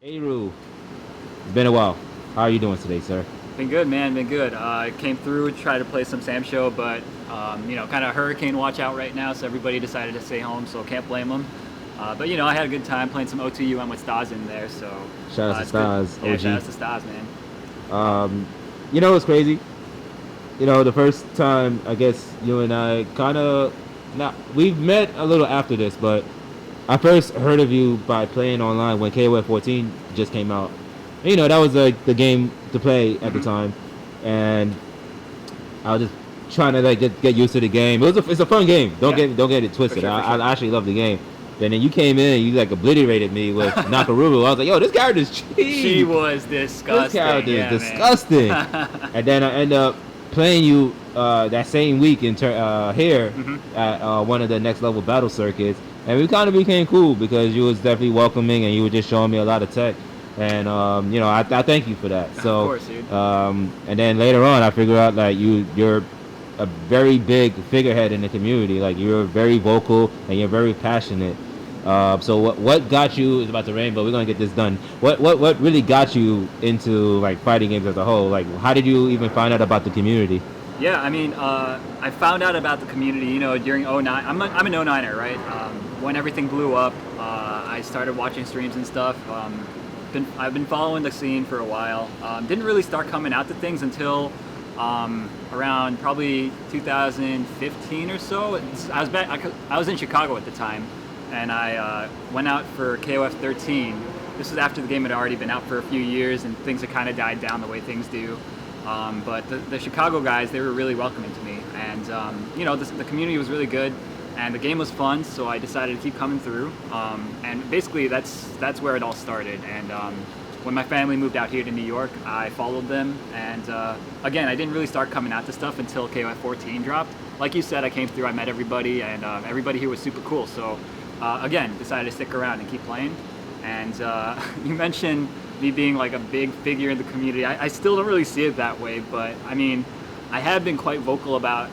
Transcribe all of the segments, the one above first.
Aroo, it's been a while. How are you doing today, sir? Been good, man. Been good. I came through, tried to play some Sam Show, but kind of hurricane watch out right now, so everybody decided to stay home. So can't blame them. But I had a good time playing some O2UM with Stas in there. So Shout out to it's good. Stars, Yeah, shout out OG. to Stas, man. You know what's crazy? The first time I guess you and I kind of now we've met a little after this, but I first heard of you by playing online when KOF 14 just came out. And, that was like the game to play at the Hmm. time, and I was just trying to like get used to the game. It's a fun game. Don't Yeah, get it for twisted. sure, for I, sure. I actually love the game. And then you came in and you like obliterated me with Nakaruru. I was like, yo, this character's She cheap. was This disgusting. character is Yeah, disgusting. man. And then I end up playing you that same week here Hmm. at one of the next level battle circuits, and we kind of became cool because you was definitely welcoming and you were just showing me a lot of tech, and I thank you for that. Of So, course, dude. and then later on, I figured out that you're a very big figurehead in the community. Like you're very vocal and you're very passionate. So what got you is about to rain, but we're gonna get this done. What really got you into like fighting games as a whole? Like how did you even find out about the community? Yeah, I found out about the community, during '09. I'm an '09er, right? When everything blew up, I started watching streams and stuff. I've been following the scene for a while. Didn't really start coming out to things until around probably 2015 or so. I was in Chicago at the time, and I went out for KOF 13. This was after the game had already been out for a few years, and things had kind of died down the way things do. But the Chicago guys, they were really welcoming to me, and the community was really good, and the game was fun. So I decided to keep coming through, and basically that's where it all started. And when my family moved out here to New York, I followed them, and again, I didn't really start coming out to stuff until KOF 14 dropped. Like you said, I came through, I met everybody, and everybody here was super cool. So again, decided to stick around and keep playing. And you mentioned me being like a big figure in the community. I still don't really see it that way, but I mean, I have been quite vocal about.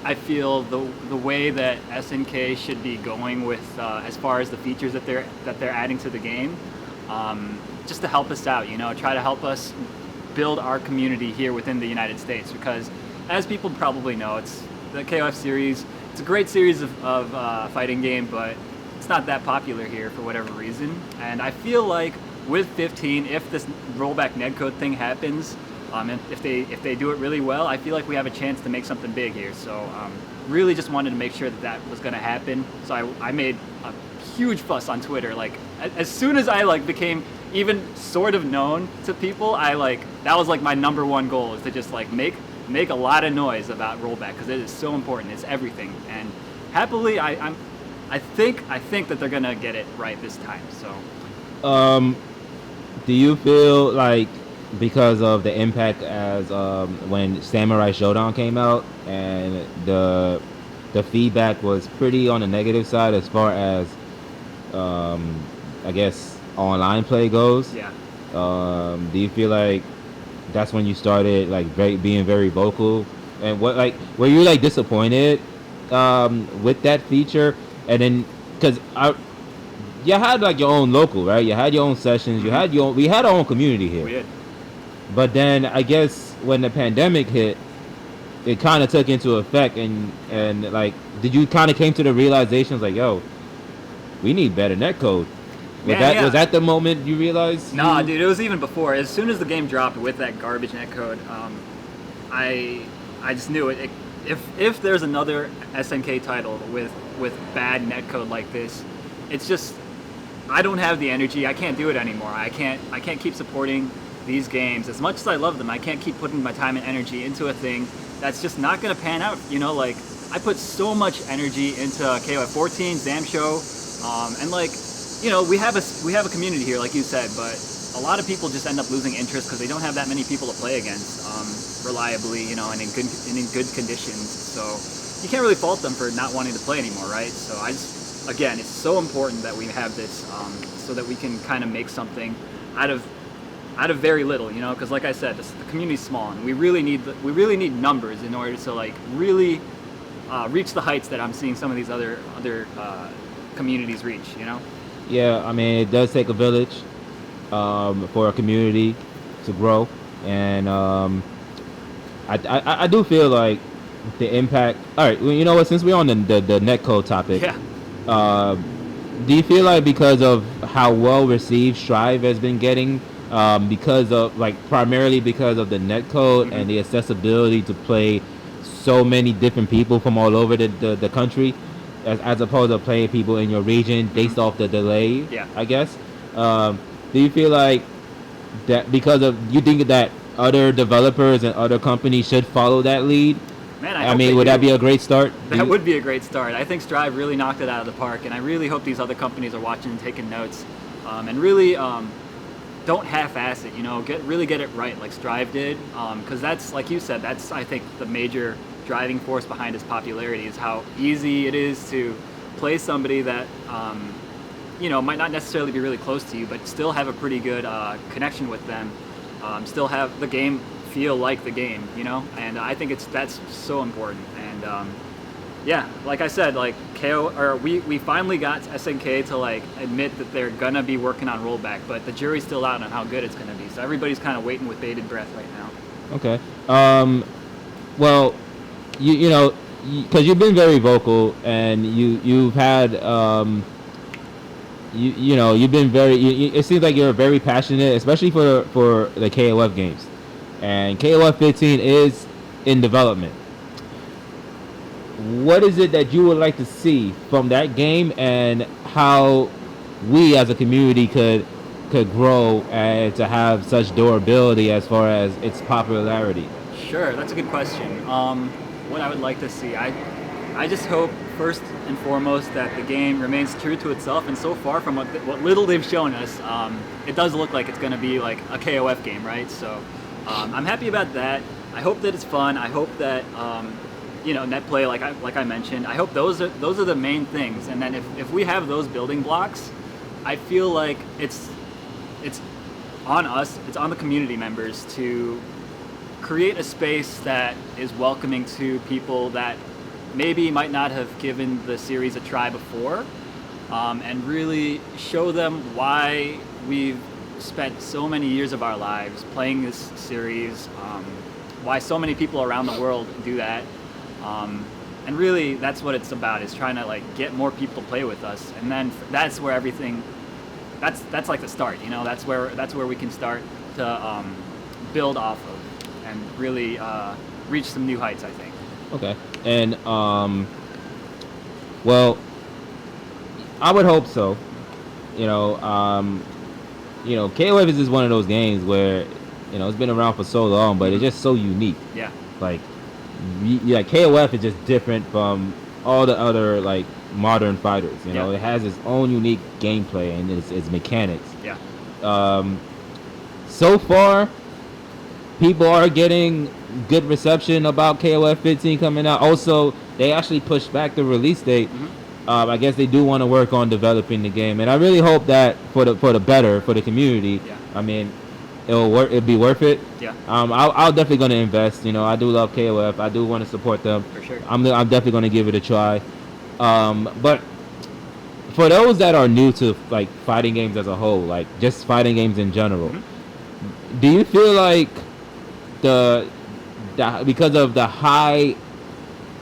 I feel the way that SNK should be going with as far as the features that they're adding to the game, just to help us out. Try to help us build our community here within the United States, because as people probably know, it's the KOF series. It's a great series of fighting game, but it's not that popular here for whatever reason. And I feel like with 15, if this rollback netcode thing happens, and if they do it really well, I feel like we have a chance to make something big here. So really just wanted to make sure that was going to happen. So I made a huge fuss on Twitter. Like as soon as I like became even sort of known to people, that was like my number one goal, is to just like make a lot of noise about rollback, because it is so important. It's everything. And happily, I think that they're gonna get it right this time. So Um, do you feel like because of the impact as when Samurai Showdown came out and the feedback was pretty on the negative side as far as I guess online play goes? yeah, Do you feel like that's when you started like being very vocal? And what like were you like disappointed with that feature? And then because you had like your own local, right? You had your own sessions. You had your own, we had our own community here. we did. But then I guess when the pandemic hit, it kind of took into effect, and like, did you kind of came to the realizations like, yo, we need better netcode? Man, yeah. Was that the moment you realized? Nah, dude, it was even before. As soon as the game dropped with that garbage netcode, I just knew it. If there's another SNK title with bad netcode like this, it's just I don't have the energy. I can't do it anymore. I can't keep supporting these games as much as I love them. I can't keep putting my time and energy into a thing that's just not gonna pan out. Like I put so much energy into KOF 14, Zamshow, and like we have a community here, like you said, but a lot of people just end up losing interest because they don't have that many people to play against reliably, and in good conditions. So you can't really fault them for not wanting to play anymore, right? So again, it's so important that we have this so that we can kind of make something out of very little, because like I said, the community's small, and we really need numbers in order to like really reach the heights that I'm seeing some of these other communities reach. Yeah, I mean, it does take a village for a community to grow, and I do feel like the impact. All right, well, you know what? Since we're on the netcode topic, Yeah. uh, do you feel like because of how well received Strive has been getting, because of like primarily because of the netcode Mm-hmm. and the accessibility to play so many different people from all over the country, as opposed to playing people in your region based off the delay, Yeah. I guess. Um, do you feel like that because of you think that other developers and other companies should follow that lead? Man, I I hope mean, they would do. that be a great start? That would be a great start. I think Strive really knocked it out of the park, and I really hope these other companies are watching and taking notes, and really don't half-ass it. You know, really get it right like Strive did, because that's like you said. That's I think the major driving force behind its popularity is how easy it is to play somebody that you know might not necessarily be really close to you, but still have a pretty good connection with them. Still have the game feel like the game, you know, and I think that's so important. And yeah, like I said, like we finally got SNK to like admit that they're gonna be working on rollback, but the jury's still out on how good it's gonna be. So everybody's kind of waiting with bated breath right now. Okay. Well, you know, because you've been very vocal and you've had you know you've been very. It seems like you're very passionate, especially for the KOF games, and KOF 15 is in development. What is it that you would like to see from that game, and how we as a community could grow and to have such durability as far as its popularity? Sure, that's a good question. What I would like to see, I just hope first and foremost that the game remains true to itself. And so far, from what little they've shown us, it does look like it's going to be like a KOF game, right? So I'm happy about that. I hope that it's fun. I hope that you know, net play, like I mentioned. I hope those are the main things. And then if we have those building blocks, I feel like it's on us, it's on the community members to create a space that is welcoming to people that maybe might not have given the series a try before, and really show them why we've spent so many years of our lives playing this series, why so many people around the world do that. And really, that's what it's about, is trying to like get more people to play with us, and then that's where everything. That's like the start, you know. That's where we can start to build off of, and really reach some new heights, I think. Okay, and well, I would hope so. You know, KOF is just one of those games where, you know, it's been around for so long, but it's just so unique. Yeah. Like, yeah, KOF is just different from all the other like modern fighters. You know, Yeah. it has its own unique gameplay and its mechanics. Yeah. So far, people are getting good reception about KOF 15 coming out. Also, they actually pushed back the release date. I guess they do want to work on developing the game, and I really hope that for the better for the community. Yeah. I mean, it'll be worth it. Yeah. I'll definitely gonna invest. You know, I do love KOF. I do want to support them. For sure. I'm definitely gonna give it a try. But for those that are new to like fighting games as a whole, like just fighting games in general, do you feel like the because of the high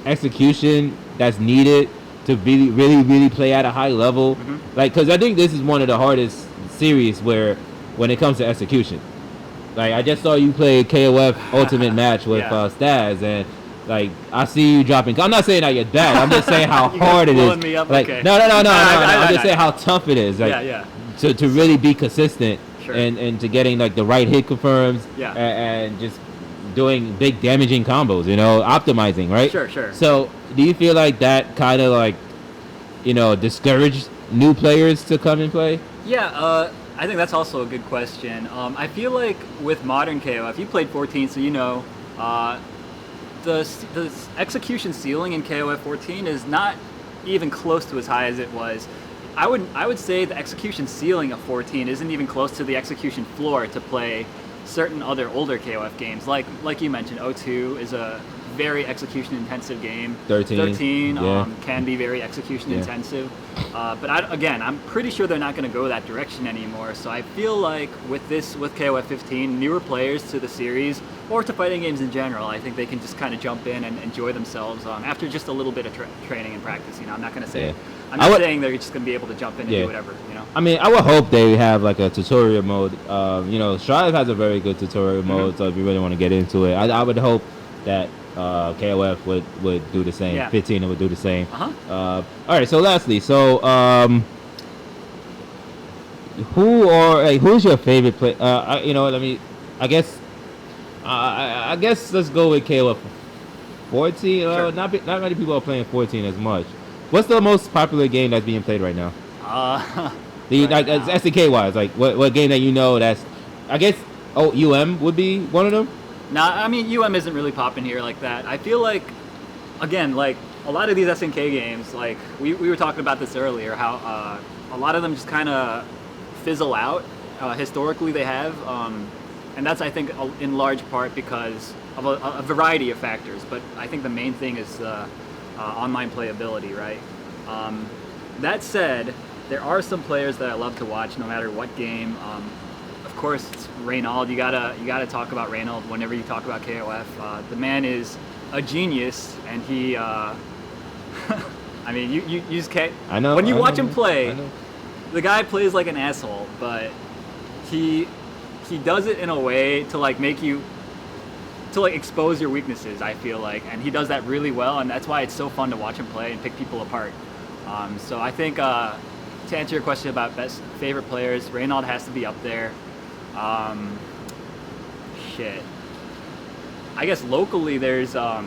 execution that's needed to really play at a high level, like, because I think this is one of the hardest series when it comes to execution. Like, I just saw you play KOF Ultimate Match with Yeah. Staz, and like I see you dropping. I'm not saying that you're bad. I'm just saying how hard it blowing is. me up, Like, okay. no. I'm just no. saying how tough it is. Like, Yeah. to really be consistent, Sure. and to getting like the right hit confirms, Yeah. and just doing big damaging combos, you know, optimizing, right? Sure. So do you feel like that kind of like, you know, discouraged new players to come and play? Yeah, I think that's also a good question. I feel like with modern KOF, you played 14, so you know, the execution ceiling in KOF 14 is not even close to as high as it was. I would say the execution ceiling of 14 isn't even close to the execution floor to play certain other older KOF games. Like you mentioned, O2 is a very execution intensive game. 13, yeah. Can be very execution intensive. But I'm pretty sure they're not going to go that direction anymore. So I feel like with KOF15, newer players to the series or to fighting games in general, I think they can just kind of jump in and enjoy themselves after just a little bit of training and practice. You know, I'm not going to say. Yeah. I'm not saying they're just going to be able to jump in and do whatever, you know? I mean, I would hope they have like a tutorial mode. You know, Strive has a very good tutorial mode, so if you really want to get into it, I would hope that KOF would do the same. Yeah. 15 would do the same. All right, so lastly, who's your favorite play? You know what, I guess let's go with KOF 14. Sure. Not many people are playing 14 as much. What's the most popular game that's being played right now? SNK wise, like what game that you know that's, I guess, would be one of them? Nah, I mean, isn't really popping here like that. I feel like, again, like a lot of these SNK games, like we were talking about this earlier, how a lot of them just kind of fizzle out. Historically, they have, and that's, I think, in large part because of a variety of factors. But I think the main thing is online playability, right? That said, there are some players that I love to watch no matter what game. Of course, it's Reynald. You gotta talk about Reynald whenever you talk about KOF. The man is a genius, and he. I mean, you just can't. I know. When you watch him play, the guy plays like an asshole, but he does it in a way to like make you. To like expose your weaknesses, I feel like, and he does that really well, and that's why it's so fun to watch him play and pick people apart. So I think to answer your question about favorite players, Reynald has to be up there. Shit. I guess locally there's a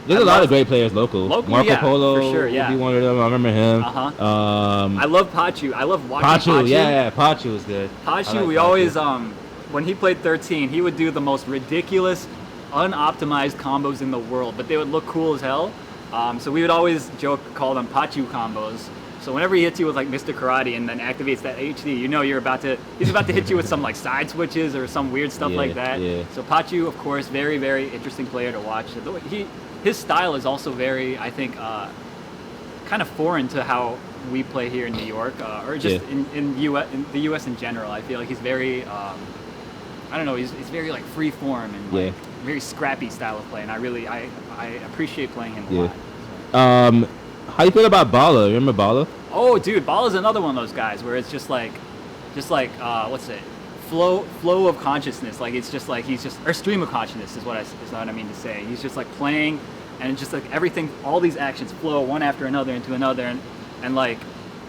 lot of great players locally, Marco Polo, for sure, would be one of them. I remember him. I love Pachu. I love watching Pachu. Yeah, Pachu is good. Pachu, we always when he played 13, he would do the most ridiculous, unoptimized combos in the world, but they would look cool as hell. So we would always call them Pachu combos. So whenever he hits you with like Mr. Karate and then activates that HD, you know he's about to hit you with some like side switches or some weird stuff like that. Yeah. So Pachu, of course, very, very interesting player to watch. His style is also very, I think, kind of foreign to how we play here in New York, or just in the U.S. in general. I feel like he's very, I don't know, he's very like free form and like, very scrappy style of play, and I appreciate playing him a lot. So. How you feel about Bala? You remember Bala? Oh, dude, Bala's another one of those guys where it's just like what's it? Flow of consciousness. Like it's just like or stream of consciousness is what I mean to say. He's just like playing, and it's just like everything, all these actions flow one after another into another, and like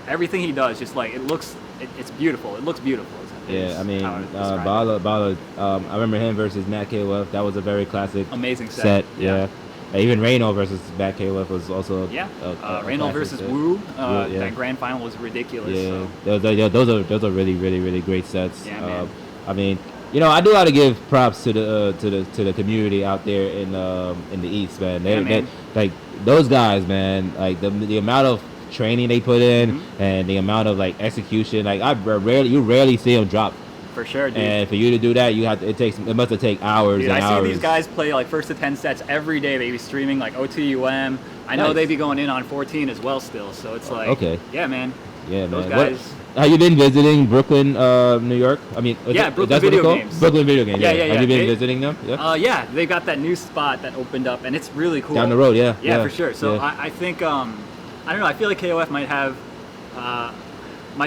everything he does, just like it's beautiful. It looks beautiful. Yeah, I mean, Bala. I remember him versus Matt KOF. That was a very classic, amazing set. Yeah. Even Reynald versus Matt KOF was also Reynald versus Wu. That grand final was ridiculous. Yeah, so. those are really, really, really great sets. Yeah, man. I mean, you know, I do got to give props to the community out there in the East, man. They like those guys, man. Like the amount of training they put in and the amount of like execution, like you rarely see them drop. For sure, dude. And for you to do that, it must have taken hours and hours. I see these guys play like first to 10 sets every day. They be streaming like O2UM. I know they be going in on 14 as well still. So it's like, yeah, man. Yeah, those man. Guys. Have you been visiting Brooklyn, New York? I mean, Brooklyn Video Games. Brooklyn Video Games. Yeah. Have you been visiting them? Yeah. They got that new spot that opened up, and it's really cool. Down the road, yeah. Yeah, for sure. So I think, I don't know. I feel like KOF might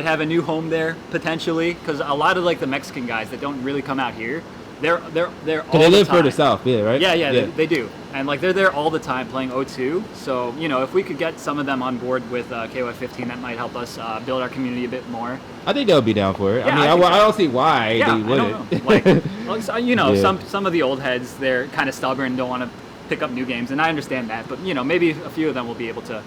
have a new home there potentially, because a lot of like the Mexican guys that don't really come out here, they're all they live further south, right? Yeah. They do, and like they're there all the time playing O2. So you know, if we could get some of them on board with KOF 15, that might help us build our community a bit more. I think they'll be down for it. Yeah, I don't see why they wouldn't. I don't know. Like, some of the old heads, they're kind of stubborn, don't want to pick up new games, and I understand that. But you know, maybe a few of them will be able to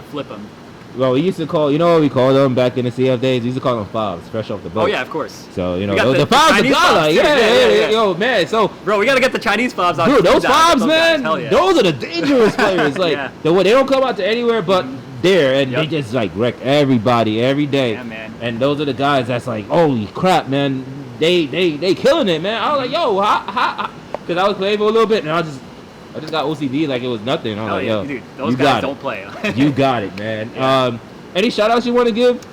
flip them. Well, we used to call, you know what we called them back in the CF days? We used to call them FOBs, fresh off the boat. Oh, yeah, of course. So, you know, the FOBs are gone. Yeah. Yo, man, so... Bro, we got to get the Chinese FOBs out. Dude, those FOBs, man, those are the dangerous players. Like, they don't come out to anywhere but there, and they just, like, wreck everybody every day. Yeah, man. And those are the guys that's like, holy crap, man, they killing it, man. I was like, yo, because I was playing for a little bit, and I just got OCD like it was nothing. I'm Oh like, yeah, yo, dude, those you guys got don't it. play. You got it, man. Yeah. Any shout outs you want to give?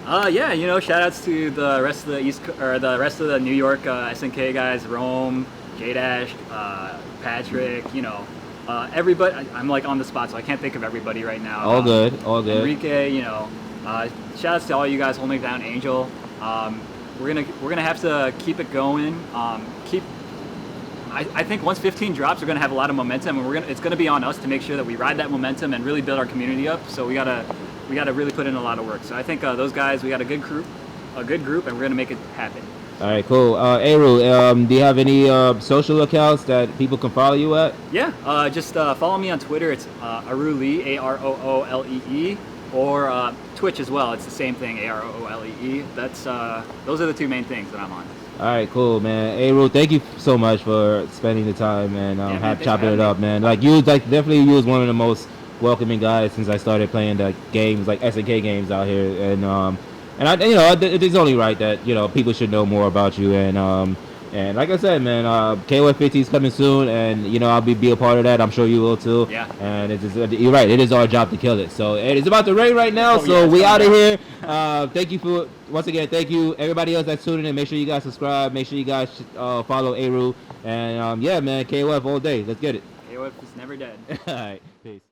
Yeah, you know, shout outs to the rest of the rest of the New York SNK guys, Rome, J-Dash, Patrick, you know, everybody. I'm like on the spot, so I can't think of everybody right now. All good. Enrique, you know, shout outs to all you guys holding down Angel. We're gonna have to keep it going. I think once 15 drops, we're gonna have a lot of momentum, and it's gonna be on us to make sure that we ride that momentum and really build our community up. So we gotta really put in a lot of work. So I think those guys, we got a good group, and we're gonna make it happen. All right, cool. Aroo, do you have any social accounts that people can follow you at? Yeah, just follow me on Twitter. It's Aroo Lee, AROOLEE, or Twitch as well. It's the same thing, AROOLEE. That's those are the two main things that I'm on. All right, cool, man. Aroo, thank you so much for spending the time and chopping it up, man. Like definitely you was one of the most welcoming guys since I started playing the games, like SNK games out here, and I, you know, it's only right that, you know, people should know more about you, and like I said, man, KOFXV is coming soon, and you know I'll be a part of that. I'm sure you will too. Yeah. And you're right. It is our job to kill it. So it's about to rain right now. Oh, so yeah, we out of here. Thank you once again. Thank you everybody else that's tuning in. Make sure you guys subscribe. Make sure you guys follow Aroo. And yeah, man, KOF all day. Let's get it. KOF is never dead. All right. Peace.